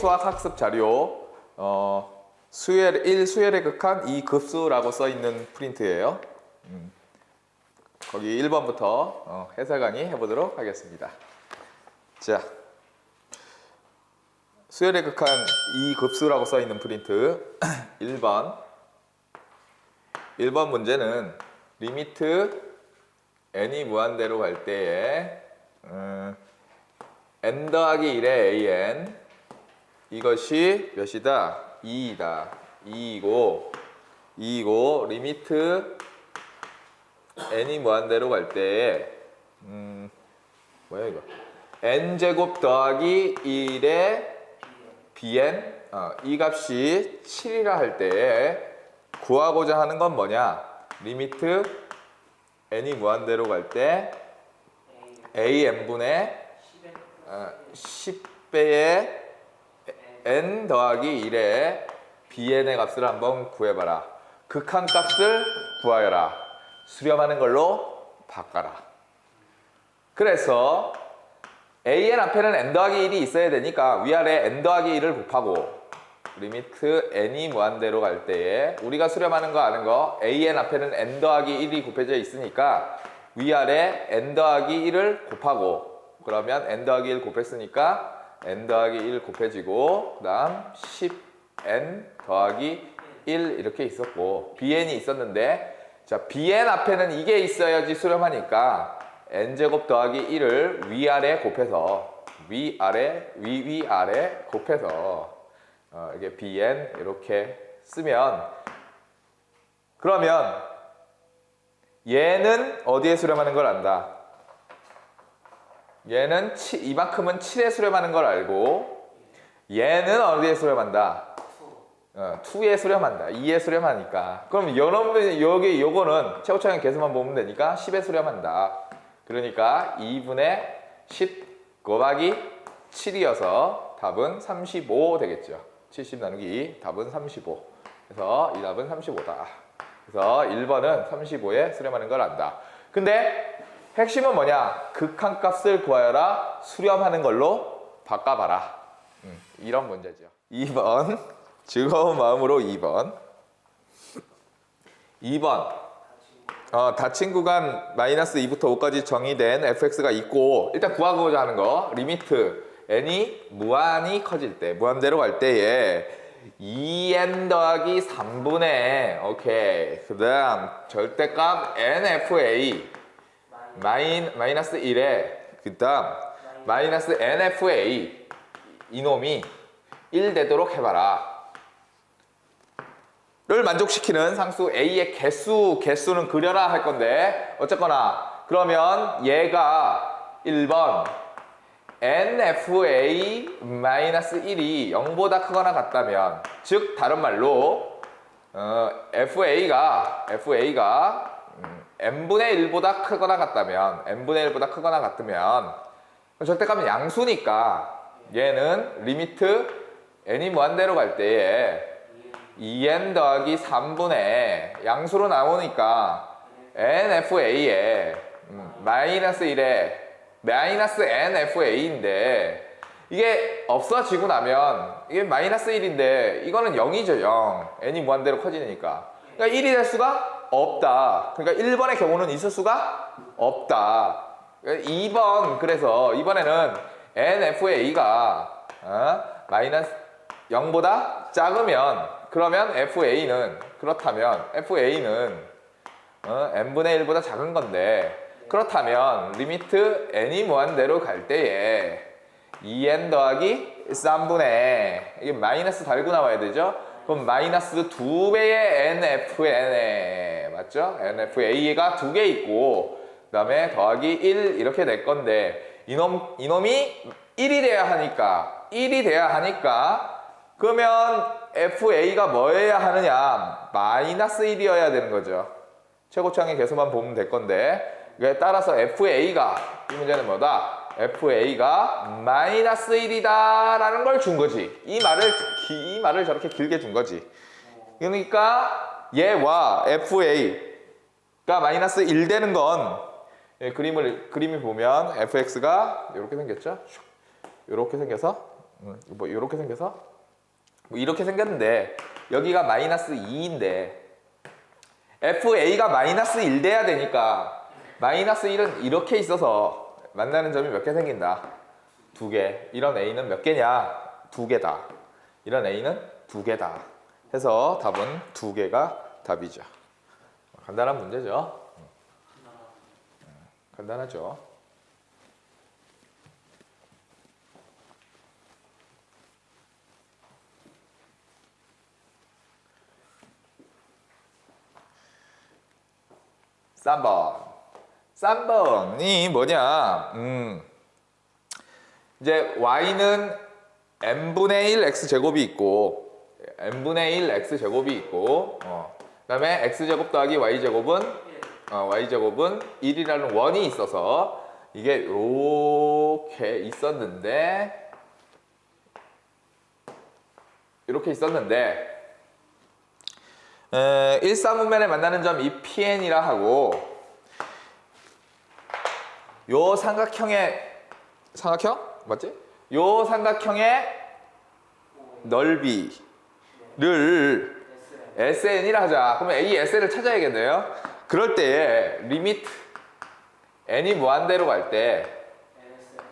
수학학습 자료 수열 1 수열의 극한 2 급수라고 써 있는 프린트예요. 거기 1번부터 해설 강의 해보도록 하겠습니다. 자, 수열의 극한 2 급수라고 써 있는 프린트 1번 문제는 리미트 n이 무한대로 갈 때에 n 더하기 1의 an 이것이 몇이다? 2이다. 2이고 리미트 n이 무한대로 갈 때에 뭐야 이거? n제곱 더하기 1의 bn 이 값이 7이라 할 때에 구하고자 하는 건 뭐냐? 리미트 n이 무한대로 갈 때 an분의 10배의 n 더하기 1의 bn의 값을 한번 구해봐라. 극한값을 구하여라. 수렴하는 걸로 바꿔라. 그래서 an 앞에는 n 더하기 1이 있어야 되니까 위아래 n 더하기 1을 곱하고 리미트 n이 무한대로 갈 때에 우리가 수렴하는 거 아는 거 an 앞에는 n 더하기 1이 곱해져 있으니까 위아래 n 더하기 1을 곱하고 그러면 n 더하기 1 곱했으니까 n 더하기 1 곱해지고 그 다음 10n 더하기 1 이렇게 있었고 bn이 있었는데 자 bn 앞에는 이게 있어야지 수렴하니까 n제곱 더하기 1을 위아래 곱해서 위아래 곱해서 이게 bn 이렇게 쓰면 그러면 얘는 어디에 수렴하는 걸 안다? 얘는 이만큼은 7에 수렴하는 걸 알고 얘는 어디에 수렴한다? 2에 수렴한다. 2에 수렴하니까 그럼 여기 요거는 최고차항 계수만 보면 되니까 10에 수렴한다. 그러니까 2분의 10 곱하기 7이어서 답은 35 되겠죠. 70 나누기 2 답은 35. 그래서 이 답은 35다. 그래서 1번은 35에 수렴하는 걸 안다. 근데 핵심은 뭐냐? 극한값을 구하여라. 수렴하는 걸로 바꿔봐라. 이런 문제죠. 2번 즐거운 마음으로 2번 닫힌 구간 마이너스 2부터 5까지 정의된 fx가 있고 일단 구하고자 하는 거 리미트 n이 무한히 커질 때 무한대로 갈 때에 2n 더하기 3분의 오케이 그 다음 절대값 nfa 마이너스 1에 그 다음 마이너스 nfa 이놈이 1 되도록 해봐라 를 만족시키는 상수 a의 개수는 그려라 할 건데 어쨌거나 그러면 얘가 1번 nfa-1이 0보다 크거나 같다면 즉 다른 말로 fa가 n분의 1보다 크거나 같다면 n분의 1보다 크거나 같으면 절대값은 양수니까 얘는 리미트 n이 무한대로 갈 때에 2n 더하기 3분의 양수로 나오니까 nfa에 마이너스 1에 마이너스 nfa인데 이게 없어지고 나면 이게 마이너스 1인데 이거는 0이죠 0 n이 무한대로 커지니까 그러니까 1이 될 수가 없다. 그러니까 1번의 경우는 있을 수가 없다. 2번 그래서 이번에는 nfa가 마이너스 0보다 작으면 그러면 그렇다면 fa는 n분의 1보다 작은 건데 그렇다면 리미트 n이 무한대로 갈 때에 2n 더하기 3분의 이게 마이너스 달고 나와야 되죠? 그럼 마이너스 2배의 nfn에 맞죠? nfa가 2개 있고 그 다음에 더하기 1 이렇게 될 건데 이놈이 1이 돼야 하니까 그러면 fa가 뭐여야 하느냐? 마이너스 1이어야 되는 거죠. 최고차항의 개수만 보면 될 건데 따라서 fa가 이 문제는 뭐다? fa가 마이너스 1이다 라는 걸 준 거지. 이 말을 저렇게 길게 준 거지. 그러니까 얘와 fa가 마이너스 1 되는 건 그림이 보면 fx가 이렇게 생겼죠? 이렇게 생겨서 뭐 이렇게 생겨서 뭐 이렇게 생겼는데 여기가 마이너스 2인데 FA가 마이너스 1 돼야 되니까 마이너스 1은 이렇게 있어서 만나는 점이 몇 개 생긴다? 2개. 이런 A는 몇 개냐? 2개다. 이런 A는 2개다. 해서 답은 2개가 답이죠. 간단한 문제죠. 간단하죠. 쌈 번이 뭐냐? 이제 y는 n분의 1 x제곱이 있고 n분의 1 x제곱이 있고 그다음에 x제곱 더하기 y제곱은 1이라는 원이 있어서 이게 이렇게 있었는데 일사분면에 만나는 점 이 PN이라 하고 요 삼각형 맞지? 요 삼각형의 넓이를 SN이라 하자. 그러면 이 SN을 찾아야겠네요. 그럴 때에 리미트 n이 무한대로 갈 때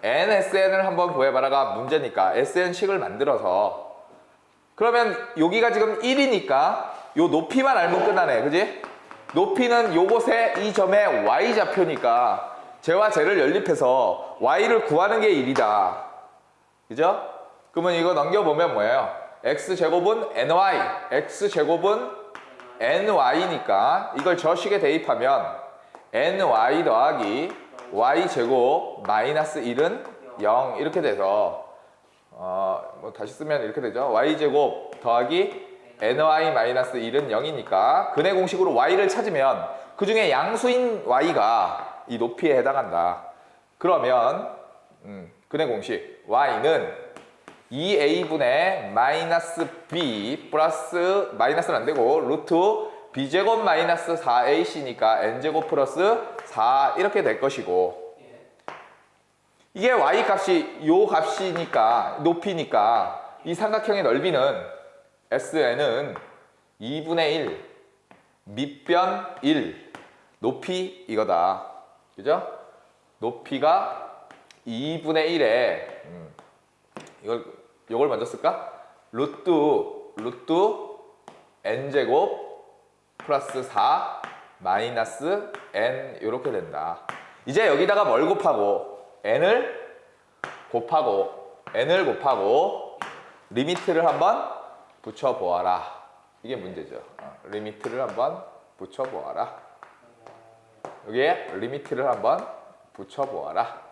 NSN을 한번 구해봐라가 문제니까 SN식을 만들어서 그러면 여기가 지금 1이니까 요 높이만 알면 끝나네. 그지? 높이는 요곳에 이 점의 y좌표니까 쟤와 쟤를 연립해서 y를 구하는 게 1이다. 그죠? 그러면 이거 넘겨보면 뭐예요? x제곱은 ny, x제곱은 ny니까 이걸 저식에 대입하면 ny 더하기 y제곱 마이너스 1은 0 이렇게 돼서 뭐 다시 쓰면 이렇게 되죠. y제곱 더하기 ny 마이너스 1은 0이니까 근의 공식으로 y를 찾으면 그 중에 양수인 y가 이 높이에 해당한다. 그러면 근의 공식 y는 2a분의 마이너스 b 플러스 마이너스는 안 되고 루트 b제곱 마이너스 4ac니까 n제곱 플러스 4 이렇게 될 것이고 이게 y 값이 요 값이니까 높이니까 이 삼각형의 넓이는 SN은 2분의 1 밑변 1 높이 이거다. 그죠? 높이가 2분의 1에 이걸 먼저 쓸까? 루트 n제곱 플러스 4 마이너스 n 이렇게 된다. 이제 여기다가 뭘 곱하고 n을 곱하고 리미트를 한번 붙여보아라. 이게 문제죠. 리미트를 한번 붙여보아라. 여기에 리미트를 한번 붙여보아라.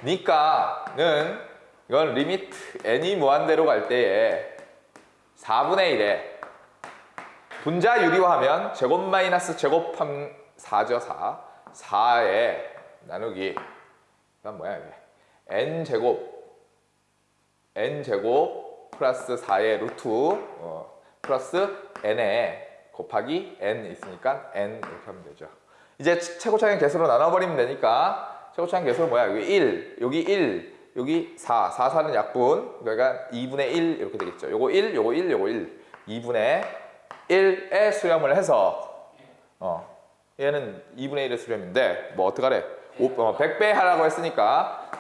니까는 이건 리미트 n이 무한대로 갈 때에 4분의 1에 분자 유리화하면 제곱 마이너스 제곱함 4죠. 4에 나누기 그다음 뭐야 이게 n제곱 플러스 4의 루트 플러스 n에 곱하기 n 있으니까 n 이렇게 하면 되죠. 이제 최고차항 개수로 나눠버리면 되니까 최고차항 개수는 뭐야? 여기 1, 여기 4, 4는 약분 그러니까 2분의 1 이렇게 되겠죠. 요거 1, 요거 1, 요거 1 2분의 1에 수렴을 해서 얘는 2분의 1의 수렴인데 뭐 어떡하래 100배 하라고 했으니까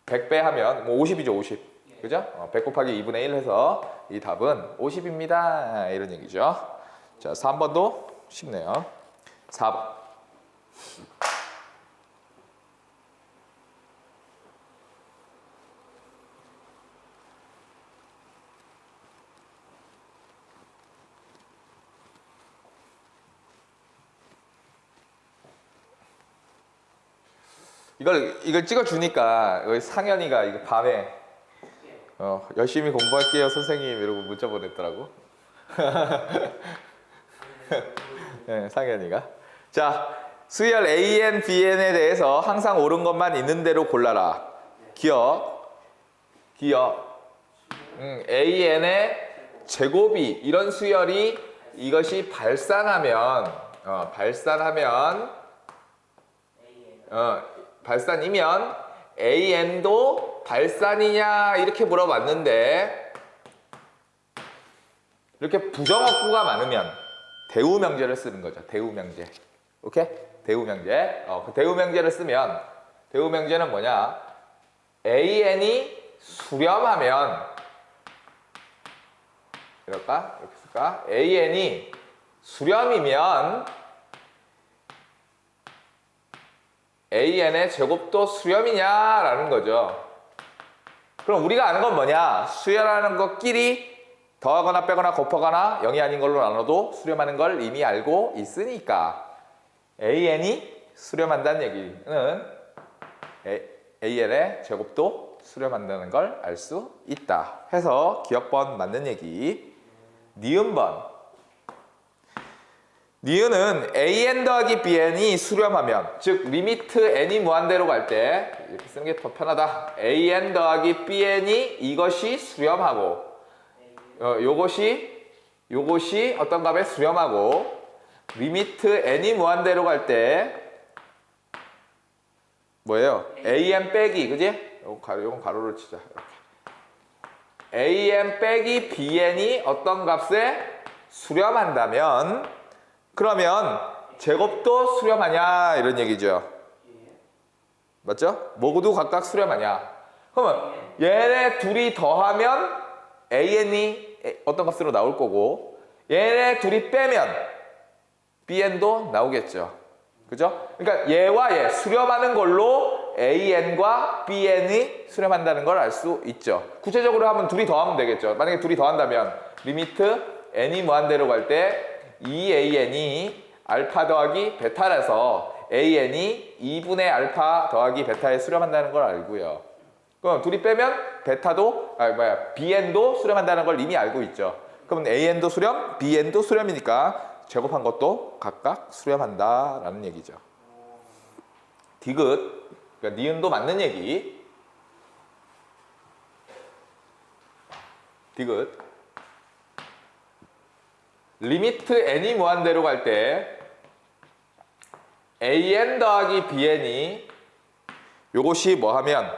100배 하면 뭐 50이죠. 50 그죠? 100 곱하기 2분의 1 해서 이 답은 50입니다 이런 얘기죠. 자 3번도 쉽네요. 4번 이걸 찍어주니까 상현이가 이거 밤에 열심히 공부할게요 선생님 이러고 문자 보냈더라고. 네, 상현이가. 자, 수열 AN, BN에 대해서 항상 옳은 것만 있는 대로 골라라. 기억. AN의 제곱이 이런 수열이 이것이 발산이면 AN도 발산이냐 이렇게 물어봤는데 이렇게 부정어구가 많으면 대우명제를 쓰는 거죠. 대우명제. 오케이? 대우명제. 그 대우명제를 쓰면 대우명제는 뭐냐? AN이 수렴하면 이럴까? 이렇게 쓸까? AN이 수렴이면 AN의 제곱도 수렴이냐라는 거죠. 그럼 우리가 아는 건 뭐냐? 수렴하는 것끼리 더하거나 빼거나 곱하거나 0이 아닌 걸로 나눠도 수렴하는 걸 이미 알고 있으니까 AN이 수렴한다는 얘기는 AN의 제곱도 수렴한다는 걸 알 수 있다. 해서 기억번 맞는 얘기. 니은번. 니은은 AN 더하기 BN이 수렴하면, 즉 리미트 N이 무한대로 갈 때 이렇게 쓰는 게 더 편하다. AN 더하기 BN이 이것이 수렴하고 요것이 어떤 값에 수렴하고 리미트 N이 무한대로 갈 때 뭐예요? AN 빼기, 그지? 요건 가로를 치자. 이렇게. AN 빼기 BN이 어떤 값에 수렴한다면 그러면 제곱도 수렴하냐 이런 얘기죠. 맞죠? 모두 각각 수렴하냐. 그러면 얘네 둘이 더하면 AN이 어떤 값으로 나올 거고 얘네 둘이 빼면 BN도 나오겠죠. 그죠? 그러니까 얘와 얘 수렴하는 걸로 AN과 BN이 수렴한다는 걸 알 수 있죠. 구체적으로 하면 둘이 더하면 되겠죠. 만약에 둘이 더한다면 리미트 N이 무한대로 갈 때 2AN이 알파 더하기 베타라서 AN이 2분의 알파 더하기 베타에 수렴한다는 걸 알고요. 그럼 둘이 빼면 베타도 BN도 수렴한다는 걸 이미 알고 있죠. 그러면 AN도 수렴, BN도 수렴이니까 제곱한 것도 각각 수렴한다라는 얘기죠. 디귿, 그러니까 니은도 맞는 얘기. 디귿. 리미트 N이 무한대로 갈 때 AN 더하기 BN이 요것이 뭐 하면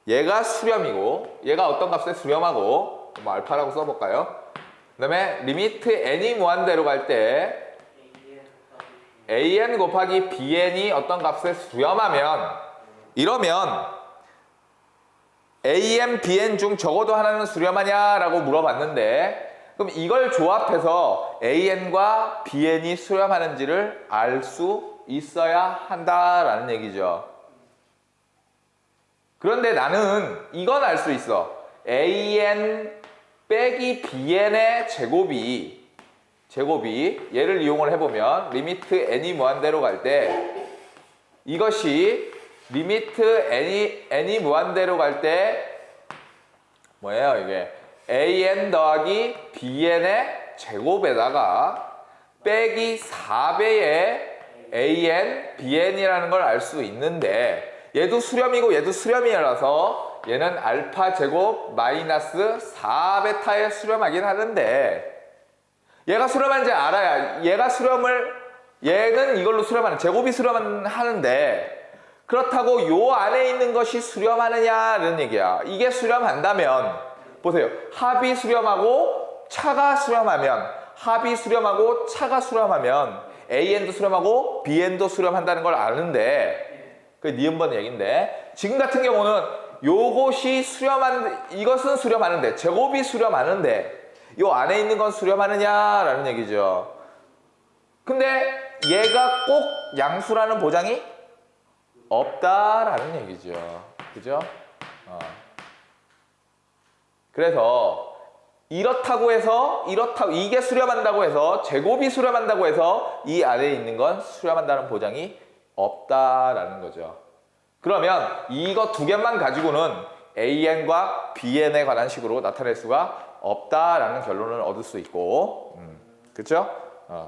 얘가 수렴이고 얘가 어떤 값에 수렴하고 뭐 알파라고 써볼까요? 그 다음에 리미트 N이 무한대로 갈 때 AN 곱하기 BN이 어떤 값에 수렴하면 이러면 AN, BN 중 적어도 하나는 수렴하냐라고 물어봤는데 그럼 이걸 조합해서 AN과 BN이 수렴하는지를 알 수 있어야 한다라는 얘기죠. 그런데 나는 이건 알 수 있어. AN 빼기 BN의 제곱이 얘를 이용을 해보면 리미트 N이 무한대로 갈 때 이것이 리미트 N이 무한대로 갈 때 뭐예요 이게? AN 더하기 BN의 제곱에다가 빼기 4배의 AN, BN이라는 걸 알 수 있는데 얘도 수렴이고 얘도 수렴이라서 얘는 알파 제곱 마이너스 4베타에 수렴하긴 하는데 얘가 수렴한지 알아야 얘는 이걸로 수렴하는 제곱이 수렴하는데 그렇다고 요 안에 있는 것이 수렴하느냐는 얘기야. 이게 수렴한다면 보세요. 합이 수렴하고 차가 수렴하면 AN도 수렴하고 BN도 수렴한다는 걸 아는데 그게 니은번 얘기인데 지금 같은 경우는 이것은 수렴하는데 제곱이 수렴하는데 요 안에 있는 건 수렴하느냐라는 얘기죠. 근데 얘가 꼭 양수라는 보장이 없다라는 얘기죠. 그죠? 그래서 이렇다고 해서 이게 수렴한다고 해서 제곱이 수렴한다고 해서 이 안에 있는 건 수렴한다는 보장이 없다라는 거죠. 그러면 이거 두 개만 가지고는 AN과 BN에 관한 식으로 나타낼 수가 없다라는 결론을 얻을 수 있고, 그렇죠?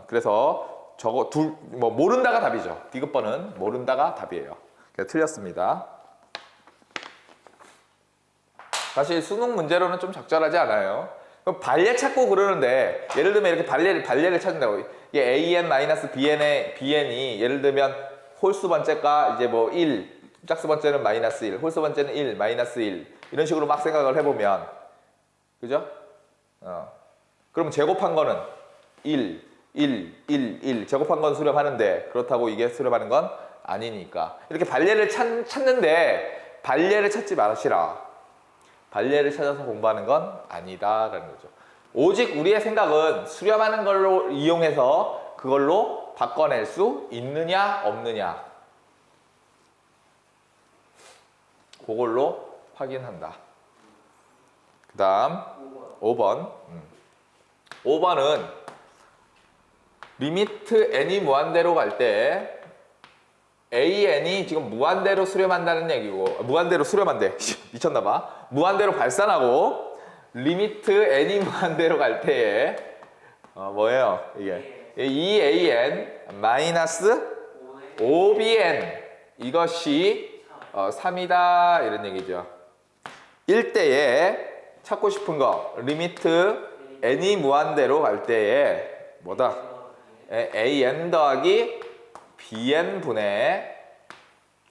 그래서 저거 모른다가 답이죠. 디귿번은 모른다가 답이에요. 그래서 틀렸습니다. 사실 수능 문제로는 좀 적절하지 않아요. 발례 찾고 그러는데 예를 들면 이렇게 발례를 찾는다고 이게 AN-BN이 예를 들면 홀수 번째가 이제 뭐 1, 짝수 번째는 마이너스 1, 홀수 번째는 1, 마이너스 1 이런 식으로 막 생각을 해보면 그죠? 그럼 제곱한 거는 1, 1, 1, 1 제곱한 건 수렴하는데 그렇다고 이게 수렴하는 건 아니니까 이렇게 발례를 찾는데 발례를 찾지 마시라. 발례를 찾아서 공부하는 건 아니다라는 거죠. 오직 우리의 생각은 수렴하는 걸로 이용해서 그걸로 바꿔낼 수 있느냐 없느냐 그걸로 확인한다. 그 다음 5번 5번은 리미트 n이 무한대로 갈 때 AN이 지금 무한대로 수렴한다는 얘기고 무한대로 수렴한대 미쳤나봐. 무한대로 발산하고 리미트 n이 무한대로 갈 때에 뭐예요 이게 2an 마이너스 5bn 이것이 3이다 이런 얘기죠. 일때에 찾고 싶은 거 리미트 n이 무한대로 갈 때에 뭐다 an 더하기 bn 분의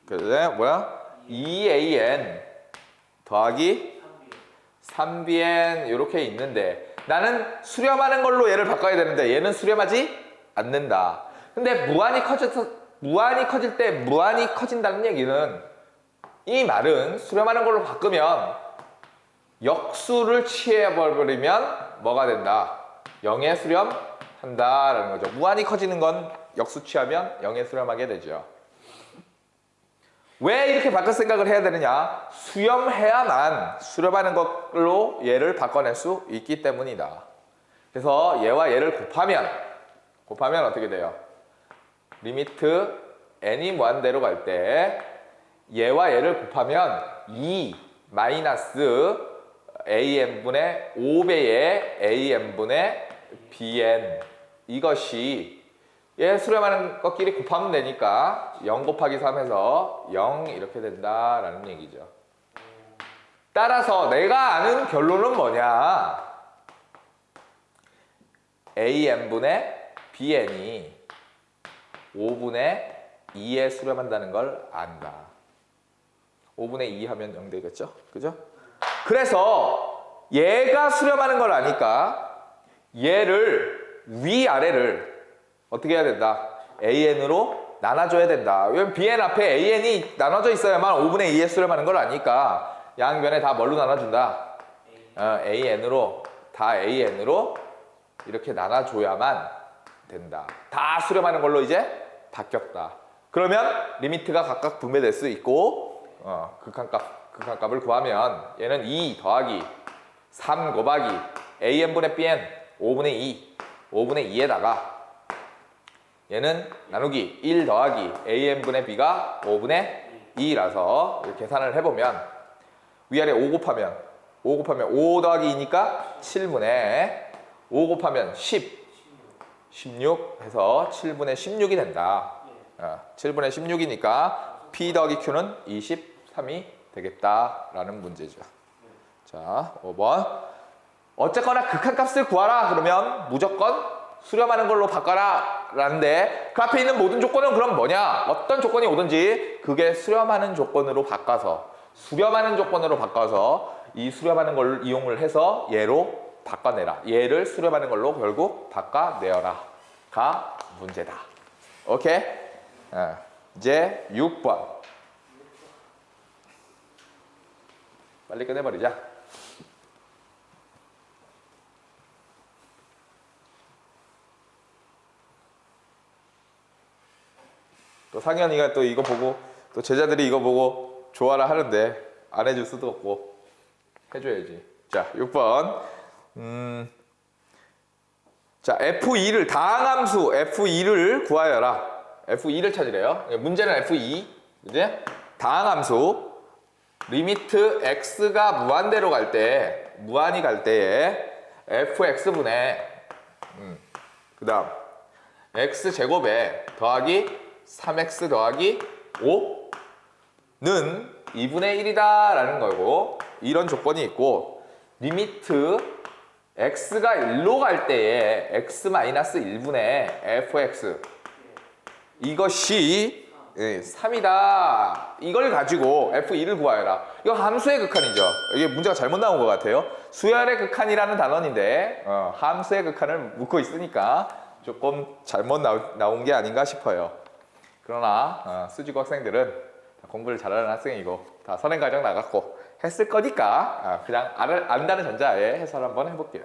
그래 뭐야 2an 더하기 3bn 이렇게 있는데 나는 수렴하는 걸로 얘를 바꿔야 되는데 얘는 수렴하지 않는다. 근데 무한이 커질 때 무한이 커진다는 얘기는 이 말은 수렴하는 걸로 바꾸면 역수를 취해버리면 뭐가 된다? 0에 수렴한다라는 거죠. 무한이 커지는 건 역수 취하면 0에 수렴하게 되죠. 왜 이렇게 바꿀 생각을 해야 되느냐? 수렴해야만 수렴하는 걸로 얘를 바꿔낼 수 있기 때문이다. 그래서 얘와 얘를 곱하면 어떻게 돼요? 리미트 n이 무한대로 갈 때 얘와 얘를 곱하면 2 마이너스 an분의 5배의 an분의 bn 이것이 얘 수렴하는 것끼리 곱하면 되니까 0 곱하기 3에서 0 이렇게 된다라는 얘기죠. 따라서 내가 아는 결론은 뭐냐? an분의 bn이 5분의 2에 수렴한다는 걸 안다. 5분의 2 하면 0 되겠죠? 그죠? 그래서 얘가 수렴하는 걸 아니까 얘를 위아래를 어떻게 해야 된다? an으로 나눠줘야 된다. 왜냐면 bn 앞에 an이 나눠져 있어야만 5분의 2에 수렴하는 걸 아니까 양변에 다 뭘로 나눠준다? an으로 다 an으로 이렇게 나눠줘야만 된다. 다 수렴하는 걸로 이제 바뀌었다. 그러면 리미트가 각각 분배될 수 있고 극한값을 구하면 얘는 2 더하기 3 곱하기 an분의 bn 5분의 2 5분의 2에다가 얘는 나누기 1 더하기 an분의 b가 5분의 2라서 이렇게 계산을 해보면 위아래 5 곱하면 5 더하기 2니까 7분의 5 곱하면 16 해서 7분의 16이 된다. 7분의 16이니까 P 더하기 Q는 23이 되겠다라는 문제죠. 자, 5번. 어쨌거나 극한값을 구하라 그러면 무조건 수렴하는 걸로 바꿔라 라는데 그 앞에 있는 모든 조건은 그럼 뭐냐? 어떤 조건이 오든지 그게 수렴하는 조건으로 바꿔서 이 수렴하는 걸 이용을 해서 얘로 바꿔내라. 얘를 수렴하는 걸로 결국 바꿔내어라 가 문제다. 오케이? 이제 6번 빨리 끝내버리자. 또 상현이가 또 이거 보고 또 제자들이 이거 보고 좋아라 하는데 안 해줄 수도 없고 해줘야지. 자, 6번 자, F2를 다항함수 F2를 구하여라. F2를 찾으래요. 문제는 F2 이제 다항함수 리미트 x가 무한대로 갈 때 무한이 갈 때에 fx분의 그 다음 x제곱에 더하기 3x 더하기 5는 2분의 1이다 라는 거고 이런 조건이 있고 리미트 x가 1로 갈 때에 x-1분의 fx 이것이 3이다. 이걸 가지고 F2를 구하여라. 이거 함수의 극한이죠. 이게 문제가 잘못 나온 것 같아요. 수열의 극한이라는 단원인데 함수의 극한을 묻고 있으니까 조금 잘못 나온 게 아닌가 싶어요. 그러나 수지고 학생들은 공부를 잘하는 학생이고 다 선행과정 나갔고 했을 거니까 그냥 안다는 전자에 해설 한번 해볼게요.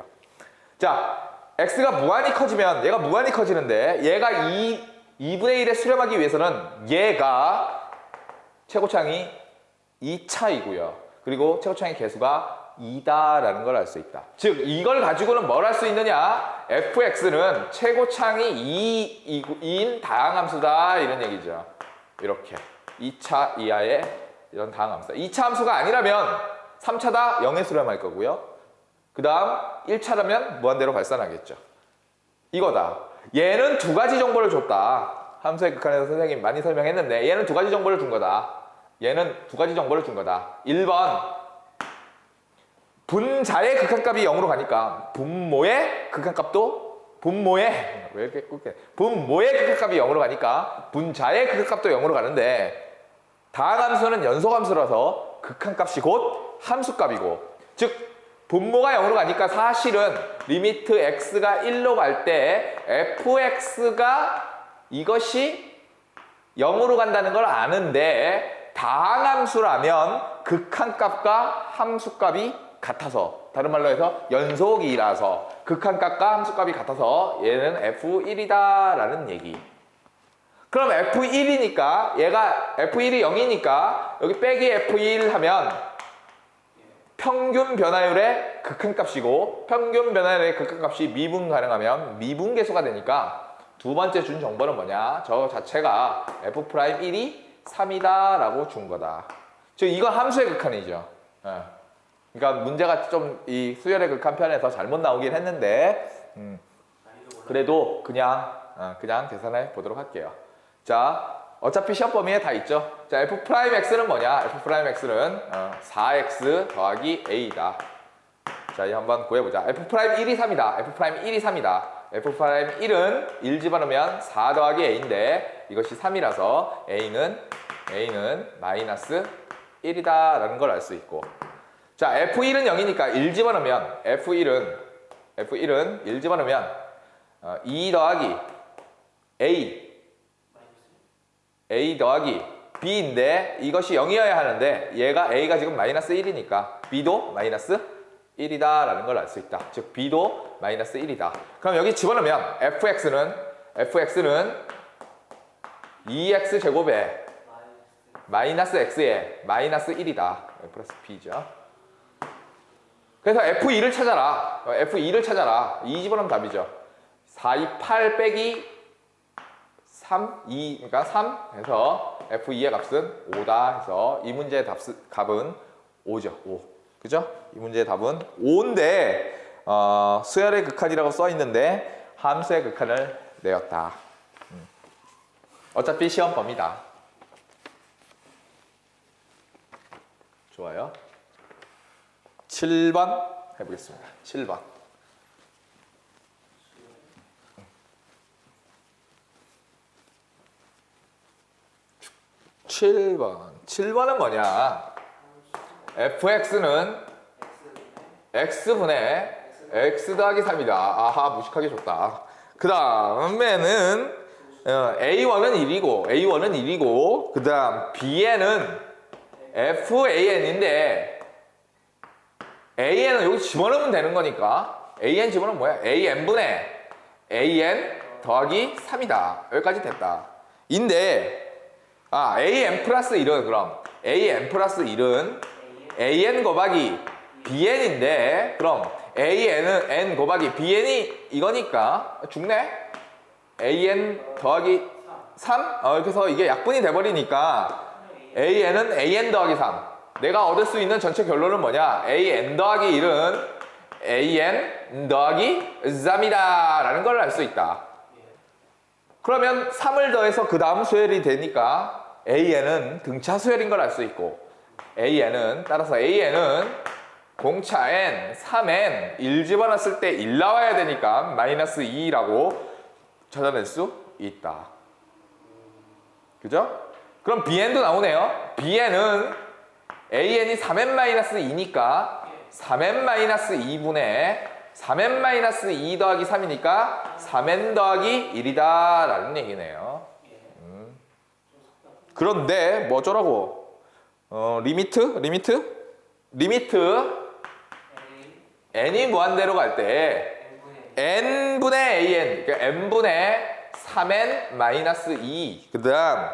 자, x가 무한히 커지면 얘가 무한히 커지는데 얘가 2분의 1에 수렴하기 위해서는 얘가 최고창이 2차이고요. 그리고 최고창의 개수가 2다라는 걸 알 수 있다. 즉 이걸 가지고는 뭘 할 수 있느냐? fx는 최고창이 2인 다항함수다 이런 얘기죠. 이렇게 2차 이하의 이런 다항함수다. 2차 함수가 아니라면 3차다 0에 수렴할 거고요. 그 다음 1차라면 무한대로 발산하겠죠. 이거다. 얘는 두 가지 정보를 줬다. 함수의 극한에서 선생님이 많이 설명했는데 얘는 두 가지 정보를 준 거다. 얘는 두 가지 정보를 준 거다. 1번 분자의 극한값이 0으로 가니까 분모의 극한값도 분모의 극한값이 0으로 가니까 분자의 극한값도 0으로 가는데 다항함수는 연속함수라서 극한값이 곧 함수값이고 즉 분모가 0으로 가니까 사실은 리미트 x가 1로 갈 때 fx가 이것이 0으로 간다는 걸 아는데 다항함수라면 극한값과 함수값이 같아서 다른 말로 해서 연속이라서 극한값과 함수값이 같아서 얘는 f1이다 라는 얘기. 그럼 f1이니까 얘가 f1이 0이니까 여기 빼기 f1 하면 평균 변화율의 극한값이고 평균 변화율의 극한값이 미분 가능하면 미분계수가 되니까 두 번째 준 정보는 뭐냐? 저 자체가 f'1이 3이다 라고 준 거다. 즉 이건 함수의 극한이죠. 그러니까 문제가 좀 이 수열의 극한 편에서 잘못 나오긴 했는데 그래도 그냥 계산해 보도록 할게요. 자, 어차피 시험 범위에 다 있죠. 자, f'x는 뭐냐? f'x는 4x 더하기 a다. 자, 이 한번 구해보자. f'1이 3이다. f'1이 3이다. f'1은 1 집어넣으면 4 더하기 a인데 이것이 3이라서 a는 마이너스 1이다 라는 걸 알 수 있고 자, f1은 0이니까 1 집어넣으면 f1은 1 집어넣으면 2 더하기 a 더하기 b인데 이것이 0이어야 하는데 얘가 a가 지금 마이너스 1이니까 b도 마이너스 1이다 라는 걸 알 수 있다. 즉 b도 마이너스 1이다. 그럼 여기 집어넣으면 fx는 2x 제곱에 마이너스 x에 마이너스 1이다. 플러스 b죠. 그래서 f2를 찾아라. f2를 찾아라. 2 집어넣으면 답이죠. 4, 2, 8 빼기 3, 2, 그러니까 3 해서 f2의 값은 5다 해서 이 문제의 값은 5죠. 5. 그죠? 이 문제의 답은 5인데 수열의 극한이라고 써 있는데 함수의 극한을 내었다. 어차피 시험 범위다. 좋아요. 7번 해보겠습니다. 7번. 7번은 뭐냐? fx는 x분의 x 더하기 3이다. 아하, 무식하게 줬다. 그 다음에는 a1은 1이고 그 다음 b에는 fan인데 an은 여기 집어넣으면 되는 거니까 an 집어넣으면 뭐야? an분의 an 더하기 3이다. 여기까지 됐다. 인데 an 플러스 1은 그럼 an 플러스 1은 an 곱하기 bn인데 그럼 an은 n 곱하기 bn이 이거니까 죽네? an 더하기 3? 그래서 이게 약분이 돼버리니까 an은 an 더하기 3 내가 얻을 수 있는 전체 결론은 뭐냐? an 더하기 1은 an 더하기 3이다 라는 걸 알 수 있다. 그러면 3을 더해서 그 다음 수열이 되니까 an은 등차 수열인 걸 알 수 있고 따라서 an은 공차 n, 3n 1 집어넣었을 때 1 나와야 되니까 마이너스 2라고 찾아낼 수 있다. 그죠? 그럼 bn도 나오네요. bn은 an이 3n-2니까 3n-2분의 3n-2 더하기 3이니까 3n 더하기 1이다 라는 얘기네요. 그런데 뭐 어쩌라고? 리미트 n이 무한대로 갈 때 n분의 an, 그러니까 n분의 3n-2 그 다음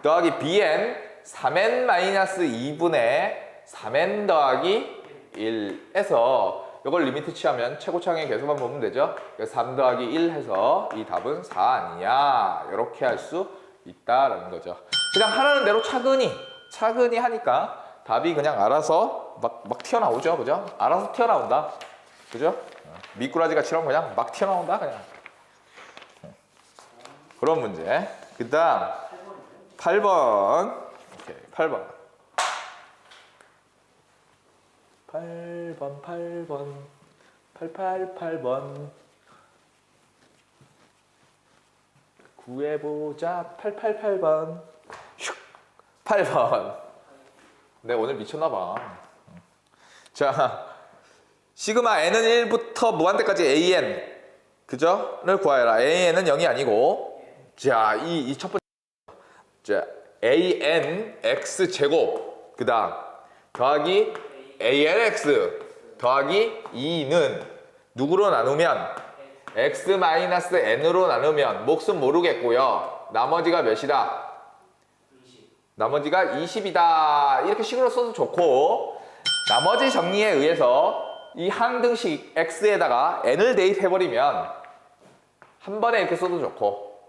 더하기 bn 3n-2분의 3n 더하기 1에서 이걸 리미트 취하면 최고차항의 개수만 보면 되죠. 3 더하기 1 해서 이 답은 4 아니냐 이렇게 할 수 있다라는 거죠. 그냥 하라는 대로 차근히 하니까 답이 그냥 알아서 막 튀어나오죠. 그죠? 알아서 튀어나온다. 그죠? 미꾸라지가처럼 그냥 막 튀어나온다. 그냥. 그런 문제. 그 다음 8번. 오케이, 8번. 8번. 구해보자. 8번. 8번. 내가 오늘 미쳤나봐. 자, 시그마 n은 1부터 무한대까지 an. 그죠? 를 구하여라. an은 0이 아니고. 자, 이 첫 번째. 자, an x 제곱. 그 다음. 더하기 anx 더하기 2는 누구로 나누면 x-n으로 나누면 몫은 모르겠고요. 나머지가 몇이다? 나머지가 20이다. 이렇게 식으로 써도 좋고 나머지 정리에 의해서 이 항등식 x에다가 n을 대입해버리면 한 번에 이렇게 써도 좋고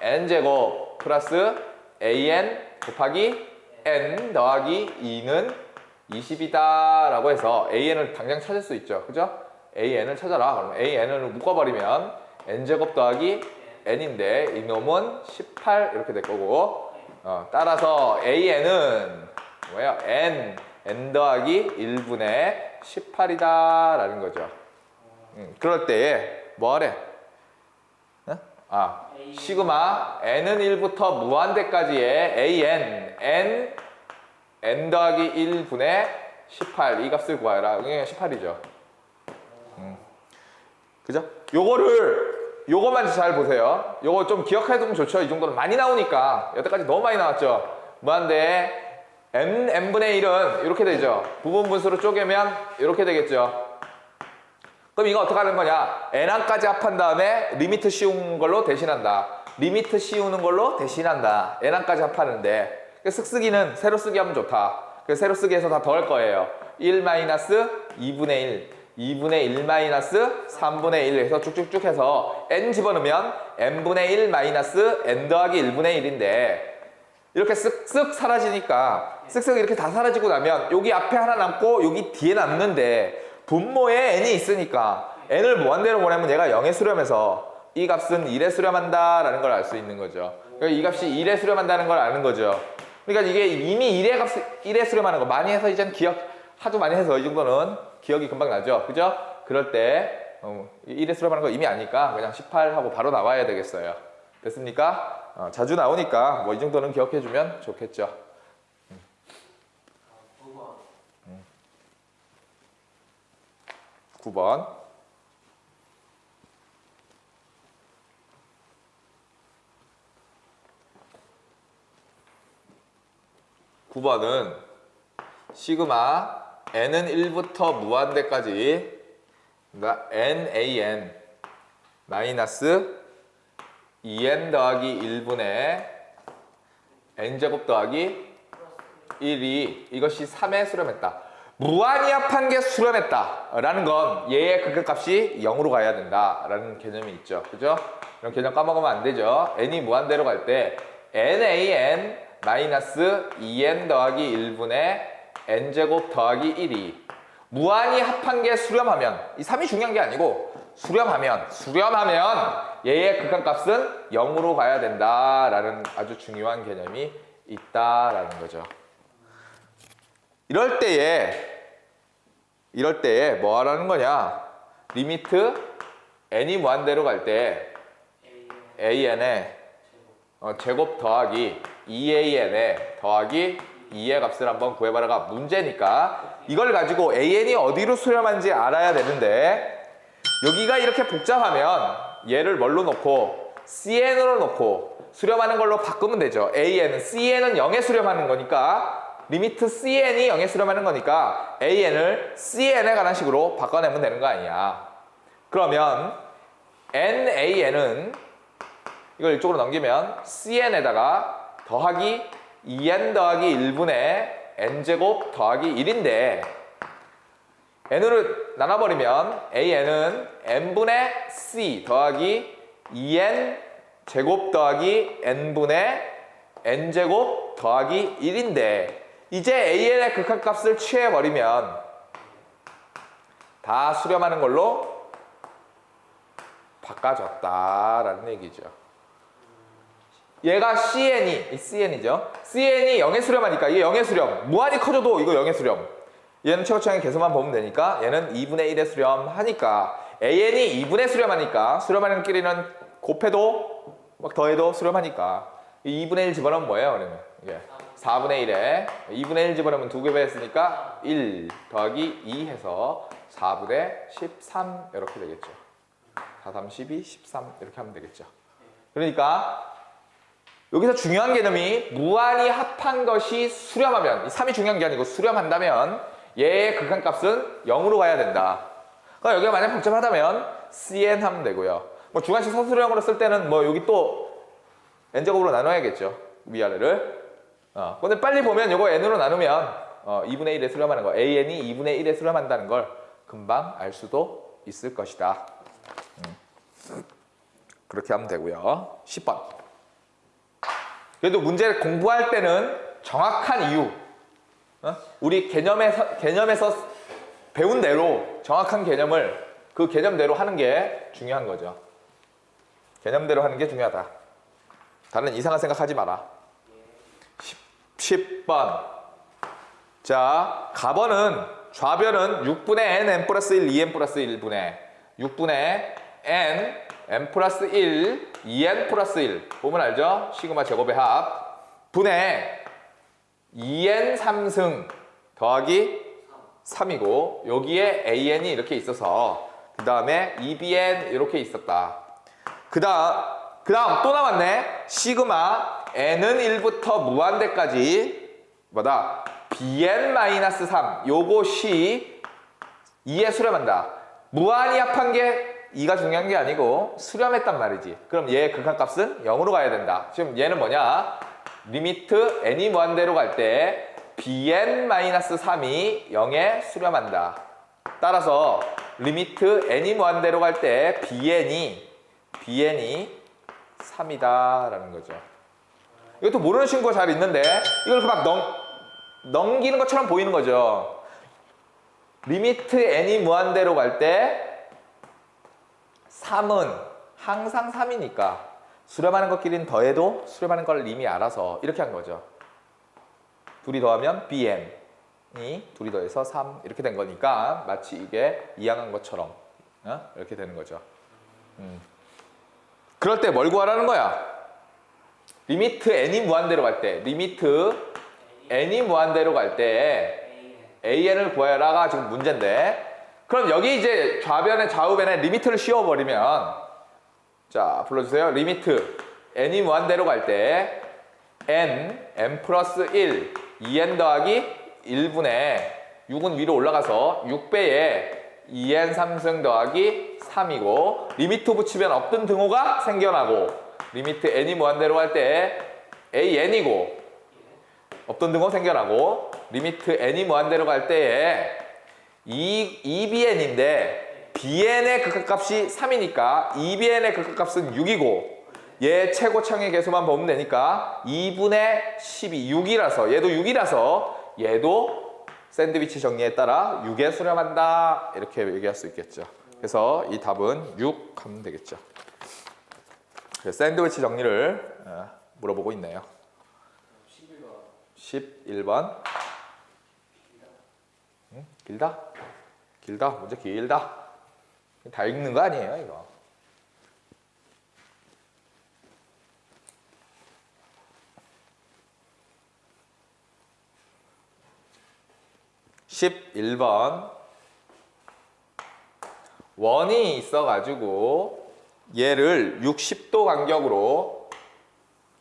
n제곱 플러스 an 곱하기 n 더하기 2는 20이다 라고 해서 an을 당장 찾을 수 있죠. 그죠? an을 찾아라. 그럼 an을 묶어버리면 n제곱 더하기 n인데 이놈은 18 이렇게 될 거고 따라서 an은 뭐예요? n 더하기 1분의 18이다 라는 거죠. 그럴 때에 뭐 하래? 시그마 n은 1부터 무한대까지의 n 더하기 1분의 18 이 값을 구하여라. 이게 18이죠. 그죠? 요거만 잘 보세요. 요거 좀 기억해두면 좋죠. 이 정도는 많이 나오니까. 여태까지 너무 많이 나왔죠. 무한대 n분의 1은 이렇게 되죠. 부분분수로 쪼개면 이렇게 되겠죠. 그럼 이거 어떻게 하는 거냐? n항까지 합한 다음에 리미트 씌운 걸로 대신한다. 리미트 씌우는 걸로 대신한다. n항까지 합하는데 쓱쓰기는 세로 쓰기 하면 좋다. 세로 쓰기에서 다 더할 거예요. 1-2분의 1, 2분의 1-3분의 1 해서 쭉쭉쭉 해서 n 집어넣으면 n분의 1 마이너스 n 더하기 1분의 1인데 이렇게 쓱쓱 사라지니까 쓱쓱 이렇게 다 사라지고 나면 여기 앞에 하나 남고 여기 뒤에 남는데 분모에 n이 있으니까 n을 무한대로 보내면 얘가 0에 수렴해서 이 값은 1에 수렴한다 라는 걸 알 수 있는 거죠. 그러니까 이 값이 1에 수렴한다는 걸 아는 거죠. 그러니까 이게 이미 1에 수렴하는 거 많이 해서 이젠 하도 많이 해서 이 정도는 기억이 금방 나죠. 그죠? 그럴 때 1에 수렴하는 거 이미 아니까 그냥 18하고 바로 나와야 되겠어요. 됐습니까? 자주 나오니까 뭐 이 정도는 기억해주면 좋겠죠. 9번. 9번은 시그마 n은 1부터 무한대까지 그러니까 nan 마이너스 2n 더하기 1분의 n제곱 더하기 1이 이것이 3에 수렴했다. 무한히 합한 게 수렴했다 라는 건 얘의 극한값이 0으로 가야 된다 라는 개념이 있죠. 그죠? 이런 개념 까먹으면 안 되죠. n이 무한대로 갈 때 nan 마이너스 2n 더하기 1분의 n제곱 더하기 1이 무한히 합한 게 수렴하면 이 3이 중요한 게 아니고 수렴하면 얘의 극한값은 0으로 가야 된다라는 아주 중요한 개념이 있다라는 거죠. 이럴 때에 뭐 하라는 거냐? 리미트 n이 무한대로 갈 때 an의 제곱 더하기 2an에 더하기 2의 값을 한번 구해봐라가 문제니까 이걸 가지고 an이 어디로 수렴한지 알아야 되는데 여기가 이렇게 복잡하면 얘를 뭘로 놓고 cn으로 놓고 수렴하는 걸로 바꾸면 되죠. an은 cn은 0에 수렴하는 거니까 리미트 cn이 0에 수렴하는 거니까 an을 cn에 관한 식으로 바꿔내면 되는 거 아니야. 그러면 nan은 이걸 이쪽으로 넘기면 cn에다가 더하기 2n 더하기 1분의 n제곱 더하기 1인데 n으로 나눠버리면 an은 n분의 c 더하기 2n 제곱 더하기 n분의 n제곱 더하기 1인데 이제 an의 극한값을 취해버리면 다 수렴하는 걸로 바꿔줬다라는 얘기죠. 얘가 cn이죠. cn이 0에 수렴하니까 이게 0에 수렴. 무한히 커져도 이거 0에 수렴. 얘는 최고차항의 계수만 보면 되니까 얘는 2분의 1에 수렴하니까 an이 2분의 수렴하니까 수렴하는 끼리는 곱해도 막 더해도 수렴하니까 이 2분의 1 집어넣으면 뭐예요? 그러면 이게 4분의 1에 2분의 1 집어넣으면 2개 배했으니까 1 더하기 2 해서 4분의 13 이렇게 되겠죠. 4, 3, 12, 13 이렇게 하면 되겠죠. 그러니까 여기서 중요한 개념이 무한히 합한 것이 수렴하면 이 3이 중요한 게 아니고 수렴한다면 얘의 극한값은 0으로 가야 된다. 그러니까 여기가 만약 복잡하다면 cn 하면 되고요. 뭐 주관식 서술형으로 쓸 때는 뭐 여기 또 n제곱으로 나눠야겠죠. 위아래를. 근데 빨리 보면 이거 n으로 나누면 2분의 1에 수렴하는 거 an이 2분의 1에 수렴한다는 걸 금방 알 수도 있을 것이다. 그렇게 하면 되고요. 10번. 그래도 문제를 공부할 때는 정확한 이유, 우리 개념에서 배운 대로 정확한 개념을 그 개념대로 하는 게 중요한 거죠. 개념대로 하는 게 중요하다. 다른 이상한 생각하지 마라. 10번. 자, 가번은 좌변은 6분의 n 플러스 1, 2n 플러스 1분의 6분의 n 플러스 1, 2n 플러스 1 보면 알죠? 시그마 제곱의 합 분의 2n 3승 더하기 3이고 여기에 an이 이렇게 있어서 그 다음에 2bn 이렇게 있었다. 그 다음 또 남았네. 시그마 n은 1부터 무한대까지 뭐다? bn-3 요것이 2에 수렴한다. 무한히 합한 게 2가 중요한 게 아니고 수렴했단 말이지. 그럼 얘의 극한값은 0으로 가야 된다. 지금 얘는 뭐냐? 리미트 n이 무한대로 갈 때 bn-3이 0에 수렴한다. 따라서 리미트 n이 무한대로 갈 때 bn이 3이다 라는 거죠. 이것도 모르는 친구가 잘 있는데 이걸 막 넘기는 것처럼 보이는 거죠. 리미트 n이 무한대로 갈 때 3은 항상 3이니까 수렴하는 것끼리는 더해도 수렴하는 걸 이미 알아서 이렇게 한 거죠. 둘이 더하면 bn이 둘이 더해서 3 이렇게 된 거니까 마치 이게 이항한 것처럼 이렇게 되는 거죠. 그럴 때 뭘 구하라는 거야? 리미트 n이 무한대로 갈 때 an을 구해라가 지금 문제인데 그럼 여기 이제 좌우변에 리미트를 씌워버리면 자 불러주세요. 리미트 n이 무한대로 갈 때 n 플러스 1 2n 더하기 1분의 6은 위로 올라가서 6배에 2n 3승 더하기 3이고 리미트 붙이면 없던 등호가 생겨나고 리미트 n이 무한대로 갈 때 an이고 없던 등호 생겨나고 리미트 n이 무한대로 갈 때에 2bn인데 bn의 극한값이 3이니까 2bn의 극한값은 6이고 얘 최고창의 계수만 보면 되니까 2분의 12, 6이라서 얘도 6이라서 얘도 샌드위치 정리에 따라 6에 수렴한다 이렇게 얘기할 수 있겠죠. 그래서 이 답은 6 하면 되겠죠. 샌드위치 정리를 물어보고 있네요. 11번. 길다? 길다? 문제 길다? 다 읽는 거 아니에요, 이거. 11번. 원이 있어가지고 얘를 60도 간격으로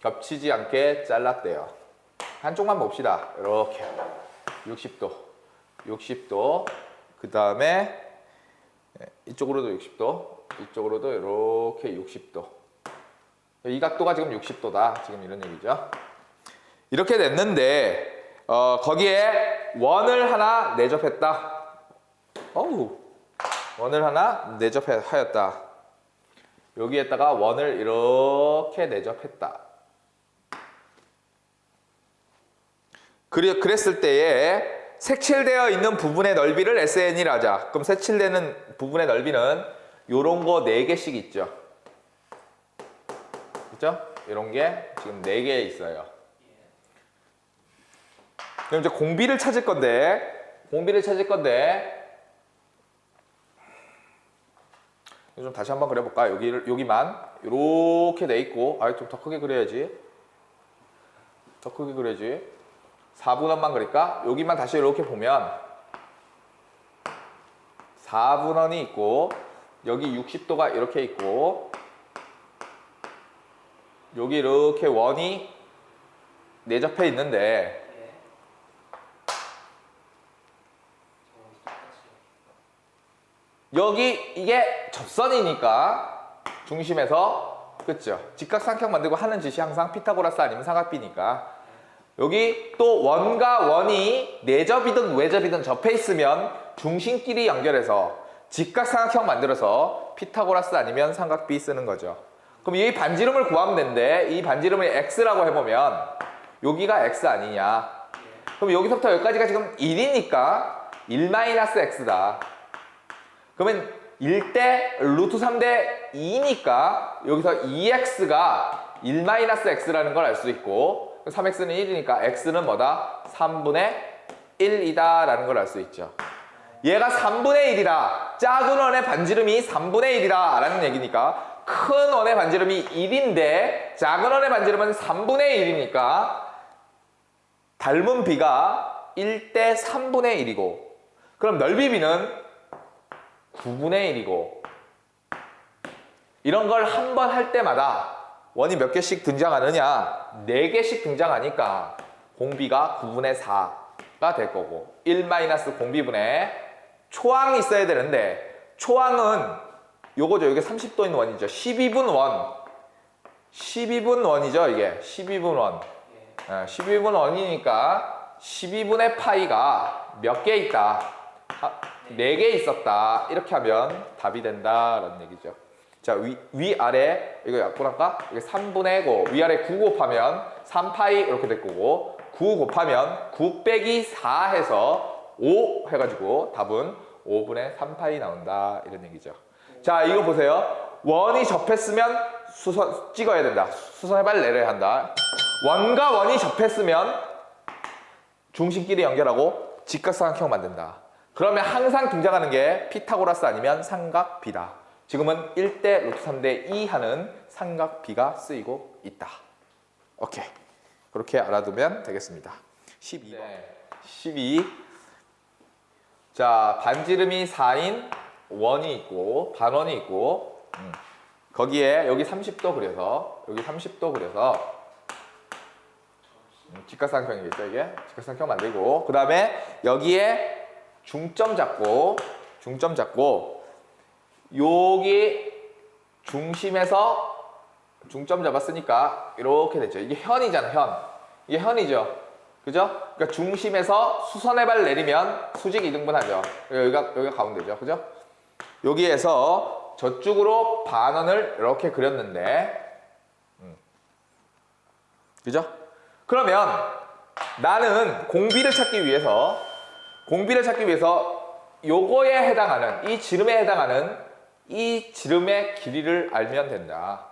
겹치지 않게 잘랐대요. 한쪽만 봅시다. 이렇게 60도, 60도. 그 다음에 이쪽으로도 60도, 이쪽으로도 이렇게 60도. 이 각도가 지금 60도다. 지금 이런 얘기죠. 이렇게 됐는데 거기에 원을 하나 내접했다. 어우, 원을 하나 내접하였다. 여기에다가 원을 이렇게 내접했다. 그랬을 때에 색칠되어 있는 부분의 넓이를 SN이라 하자. 그럼 색칠되는 부분의 넓이는 요런 거 4개씩 있죠. 그죠? 이런 게 지금 4개 있어요. 그럼 이제 공비를 찾을 건데 좀 다시 한번 그려볼까? 여기만 이렇게 돼 있고, 좀 더 크게 그려야지. 더 크게 그려야지. 4분원만 그릴까? 여기만 다시 이렇게 보면 4분원이 있고, 여기 60도가 이렇게 있고, 여기 이렇게 원이 내접해 있는데, 여기 이게 접선이니까 중심에서, 그쵸? 직각삼각 만들고 하는 짓이 항상 피타고라스 아니면 삼각비니까, 여기 또 원과 원이 내접이든 외접이든 접해 있으면 중심끼리 연결해서 직각삼각형 만들어서 피타고라스 아니면 삼각비 쓰는 거죠. 그럼 이 반지름을 구하면 되는데, 이 반지름을 x라고 해보면 여기가 x 아니냐. 그럼 여기서부터 여기까지가 지금 1이니까 1-x다. 그러면 1대 루트 3대 2니까 여기서 2x가 1-x라는 걸 알 수 있고, 3x는 1이니까 x는 뭐다? 3분의 1이다 라는 걸 알 수 있죠. 얘가 3분의 1이다. 작은 원의 반지름이 3분의 1이다 라는 얘기니까, 큰 원의 반지름이 1인데 작은 원의 반지름은 3분의 1이니까 닮은 비가 1대 3분의 1이고, 그럼 넓이 비는 9분의 1이고, 이런 걸 한 번 할 때마다 원이 몇 개씩 등장하느냐? 4개씩 등장하니까 공비가 9분의 4가 될 거고, 1-공비분의 초항이 있어야 되는데, 초항은 요거죠. 이게 30도인 원이죠. 12분 원. 12분 원이죠. 이게 12분 원. 12분 원이니까 12분의 파이가 몇 개 있다? 4개 있었다. 이렇게 하면 답이 된다라는 얘기죠. 자, 위아래 이거 약분할까? 이게 3분의 9, 위아래 9 곱하면 3파이 이렇게 될 거고, 9 곱하면 9 빼기 4 해서 5 해가지고 답은 5분의 3파이 나온다 이런 얘기죠. 자, 이거 보세요. 원이 접했으면 수선 찍어야 된다. 수선해발 내려야 한다. 원과 원이 접했으면 중심끼리 연결하고 직각삼각형 만든다. 그러면 항상 등장하는 게 피타고라스 아니면 삼각비다. 지금은 1대 루트 3대 2 하는 삼각비가 쓰이고 있다. 오케이. 그렇게 알아두면 되겠습니다. 12번. 12. 자, 반지름이 4인 원이 있고 반원이 있고, 거기에 여기 30도 그려서, 여기 30도 그려서 직각삼각형이겠죠, 이게? 직각삼각형 만들고, 그 다음에 여기에 중점 잡고 여기 중심에서 중점 잡았으니까 이렇게 됐죠. 이게 현이잖아, 현. 이게 현이죠. 그죠? 그러니까 중심에서 수선의 발 내리면 수직 이등분하죠. 여기가 가운데죠. 그죠? 여기에서 저쪽으로 반원을 이렇게 그렸는데, 그죠? 그러면 나는 공비를 찾기 위해서 요거에 해당하는, 이 지름에 해당하는 이 지름의 길이를 알면 된다.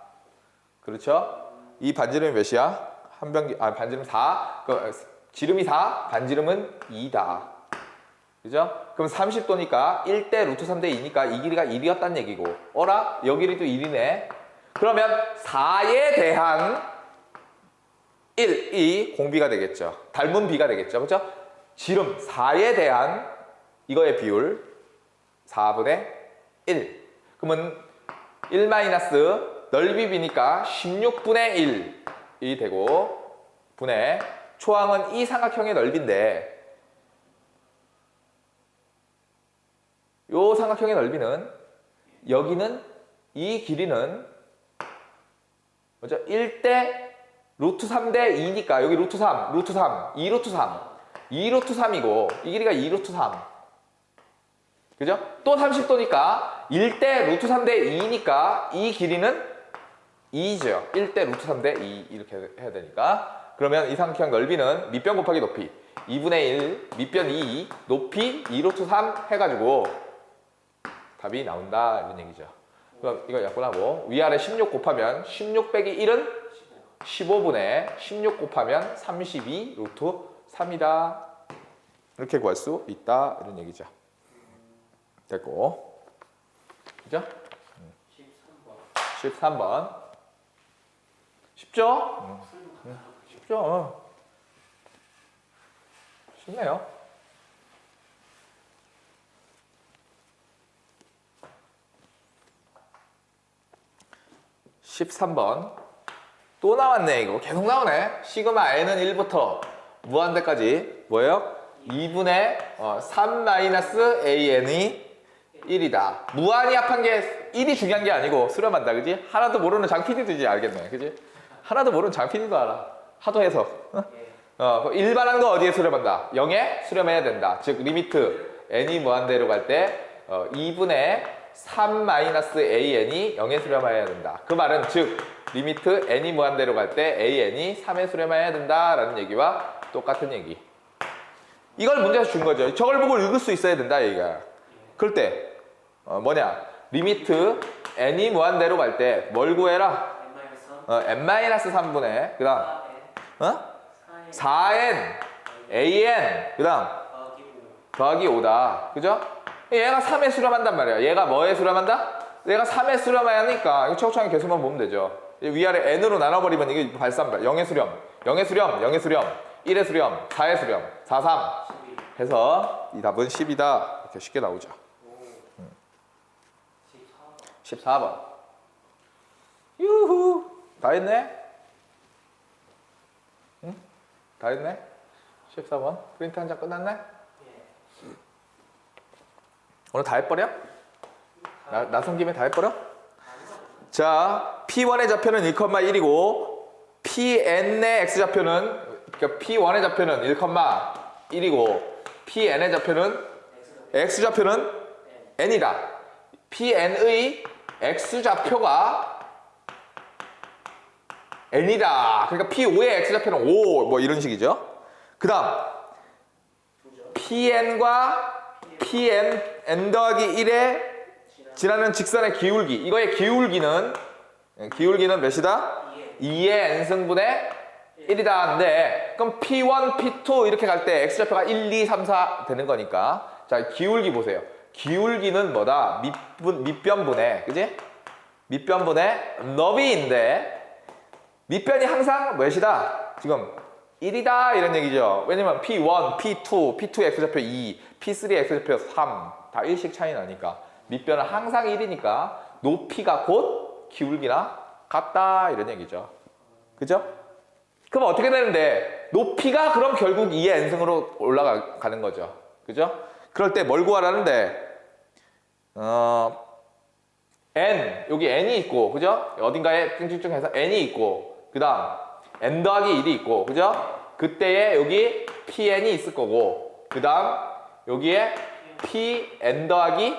그렇죠? 이 반지름이 몇이야? 반지름 4. 지름이 4, 반지름은 2다. 그죠? 그럼 30도니까 1대 루트 3대 2니까 이 길이가 1이었단 얘기고, 어라? 여 길이도 1이네. 그러면 4에 대한 1이 공비가 되겠죠. 닮은 비가 되겠죠. 그죠? 지름 4에 대한 이거의 비율 4분의 1. 그러면 1 마이너스 넓이 비니까 16분의 1이 되고 분의 초항은 이 삼각형의 넓이인데 요 삼각형의 넓이는 여기는 이 길이는 뭐죠? 1대 루트 3대 2니까 여기 루트 3, 루트 3, 2 루트 3, 2 루트 3이고 이 길이가 2 루트 3. 그죠? 또 30도니까 1대 루트 3대 2니까 이 길이는 2죠. 1대 루트 3대 2 이렇게 해야 되니까 그러면 이 삼각형 넓이는 밑변 곱하기 높이 2분의 1, 밑변 2, 높이 2 루트 3 해가지고 답이 나온다 이런 얘기죠. 그럼 이거 약분하고 위아래 16 곱하면 16 빼기 1은 15분의 16 곱하면 32 루트 3이다. 이렇게 구할 수 있다 이런 얘기죠. 됐고 그죠? 13번 쉽죠? 쉽죠? 쉽네요. 13번 또 나왔네. 이거 계속 나오네. 시그마 n은 1부터 무한대까지 뭐예요? 2분의 3 마이너스 an이 1이다. 무한히 합한 게 1이 중요한 게 아니고 수렴한다. 그지? 하나도 모르는 장 PD도 이제 알겠네. 그지? 하나도 모르는 장 PD도 알아. 하도 해서. 일반한 거 어디에 수렴한다? 0에 수렴해야 된다. 즉 리미트 n이 무한대로 갈 때 2분의 3 마이너스 an이 0에 수렴해야 된다. 그 말은 즉 리미트 n이 무한대로 갈 때 an이 3에 수렴해야 된다라는 얘기와 똑같은 얘기. 이걸 문제에서 준 거죠. 저걸 보고 읽을 수 있어야 된다 얘기야. 그럴 때 뭐냐? 리미트 n이 무한대로 갈 때 뭘 구해라? n-3분의 그 다음 4n an 그 다음 더하기 5다. 그죠? 얘가 3에 수렴한단 말이야. 얘가 뭐에 수렴한다? 얘가 3에 수렴하니까 이거 최고차항 계수만 보면 되죠. 위아래 n으로 나눠버리면 이게 발산발 0의 수렴, 0의 수렴, 0의 수렴, 1의 수렴, 4의 수렴, 4, 3 해서 이 답은 10이다. 이렇게 쉽게 나오죠. 14번 유후 다 했네? 응? 다 했네? 14번 프린트 한 장 끝났네? 오늘 다 해버려? 나선 김에 다 해버려? 자, P1의 좌표는 1,1이고 Pn의 X좌표는 그러니까 P1의 좌표는 1,1이고 Pn의 좌표는 X좌표는 N이다. Pn의 X좌표가 N이다. 그러니까 P5의 X좌표는 5 뭐 이런 식이죠. 그 다음 Pn과 Pn n 더하기 1에 지나는 직선의 기울기. 이거의 기울기는 몇이다? 2의 n승분의 1이다. 근데 그럼 P1, P2 이렇게 갈 때 X좌표가 1, 2, 3, 4 되는 거니까 자 기울기 보세요. 기울기는 뭐다? 밑변분의 그지? 밑변분의 너비인데 밑변이 항상 몇이다? 지금 1이다 이런 얘기죠. 왜냐면 P1, P2, P2 X좌표 2, P3 X좌표 3 다 1씩 차이 나니까 밑변은 항상 1이니까 높이가 곧 기울기나 같다 이런 얘기죠. 그죠? 그럼 어떻게 되는데 높이가 그럼 결국 2의 n승으로 올라가는 거죠. 그죠? 그럴 때 뭘 구하라는데 n 여기 n이 있고 그죠? 어딘가에 찡찡찡해서 n이 있고 그 다음 n 더하기 1이 있고 그죠? 그때에 여기 pn이 있을 거고 그 다음 여기에 pn 더하기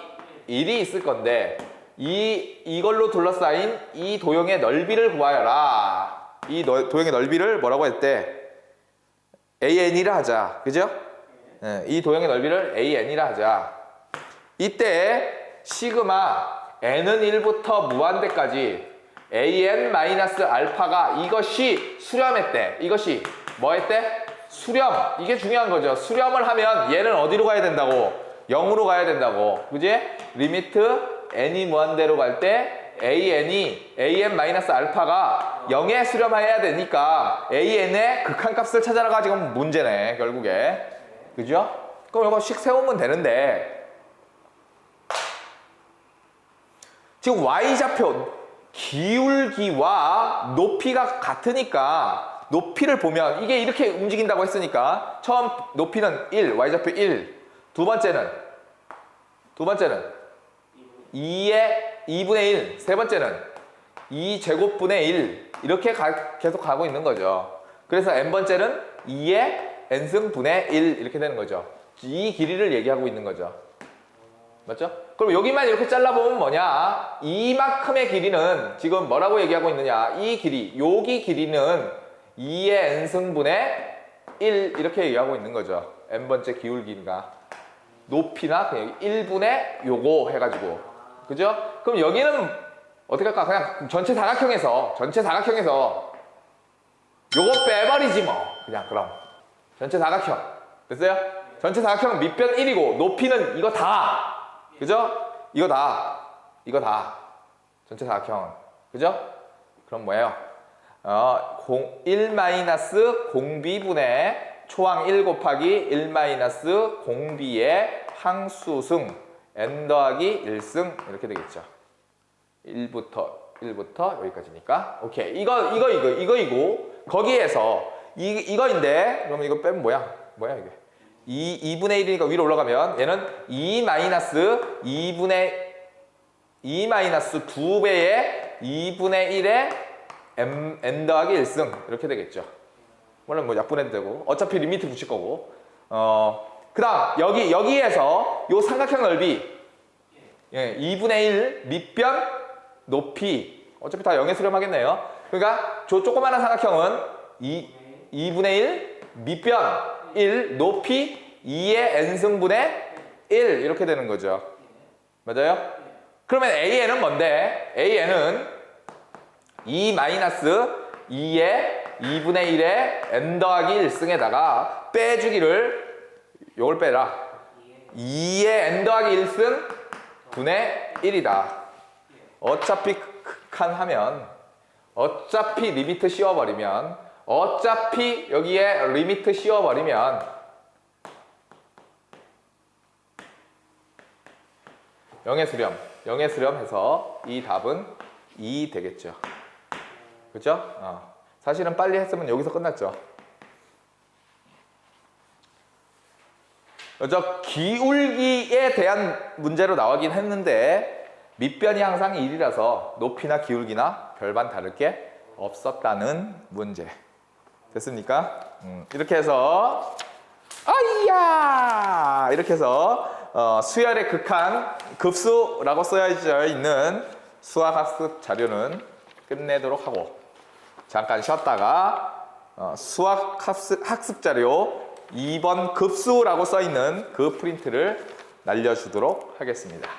1이 있을 건데 이걸로 둘러싸인 이 도형의 넓이를 구하여라. 이 도형의 넓이를 뭐라고 했대? an이라 하자. 그죠? 이 도형의 넓이를 an이라 하자. 이때 시그마 n은 1부터 무한대까지 an-알파가 이것이 수렴했대. 이것이 뭐 했대? 수렴. 이게 중요한 거죠. 수렴을 하면 얘는 어디로 가야 된다고? 0으로 가야 된다고. 그지? 리미트 n이 무한대로 갈 때 an-알파가 0에 수렴해야 되니까 an의 극한값을 찾아라가 지금 문제네 결국에. 그죠? 그럼 이거 씩 세우면 되는데 지금 y좌표 기울기와 높이가 같으니까 높이를 보면 이게 이렇게 움직인다고 했으니까 처음 높이는 1, y좌표 1. 두 번째는 2의 2분의 1. 세 번째는 2제곱분의 1. 이렇게 계속 가고 있는 거죠. 그래서 n번째는 2의 n승분의 1 이렇게 되는 거죠. 이 길이를 얘기하고 있는 거죠. 맞죠? 그럼 여기만 이렇게 잘라보면 뭐냐? 이만큼의 길이는 지금 뭐라고 얘기하고 있느냐? 이 길이, 여기 길이는 2의 n승분의 1 이렇게 얘기하고 있는 거죠. n번째 기울기가. 높이나 그냥 1분의 요거 해가지고. 그죠? 그럼 여기는 어떻게 할까? 그냥 전체 사각형에서 요거 빼버리지 뭐. 그냥 그럼. 전체 사각형. 됐어요? 전체 사각형 밑변 1이고 높이는 이거 다. 그죠? 이거 다. 전체 사각형. 그죠? 그럼 뭐예요? 1-0b분의 초항 1 곱하기 1-0b의 항수승 n 더하기 1승 이렇게 되겠죠. 1부터 여기까지니까. 오케이. 이거이고 거기에서 이거인데 그러면 이거 빼면 뭐야 이게? 2분의 1이니까 위로 올라가면 얘는 2-2분의 2-2배의 2분의 1의 n 더하기 1승 이렇게 되겠죠. 물론 뭐 약분해도 되고 어차피 리미트 붙일 거고. 그 다음 여기에서 요 삼각형 넓이 2분의 1 밑변 높이 어차피 다 0에 수렴하겠네요. 그러니까 저 조그마한 삼각형은 2분의 1 밑변 1 높이 2의 n승분의 1 이렇게 되는 거죠. 맞아요? 그러면 AN은 뭔데? AN은 2-2의 2분의 1의 n 더하기 1승에다가 빼주기를 요걸 빼라. 2의 n 더하기 1승 분의 1이다. 어차피 극한하면 어차피 리미트 씌워버리면 어차피 여기에 리미트 씌워버리면 영의 수렴 해서 이 답은 2 되겠죠. 그죠? 사실은 빨리 했으면 여기서 끝났죠. 저 기울기에 대한 문제로 나오긴 했는데 밑변이 항상 1이라서 높이나 기울기나 별반 다를 게 없었다는 문제. 됐습니까? 이렇게 해서 아이야! 이렇게 해서 수열의 극한 급수라고 써져 있는 수학학습 자료는 끝내도록 하고 잠깐 쉬었다가 수학학습 자료 2번 급수라고 써 있는 그 프린트를 날려주도록 하겠습니다.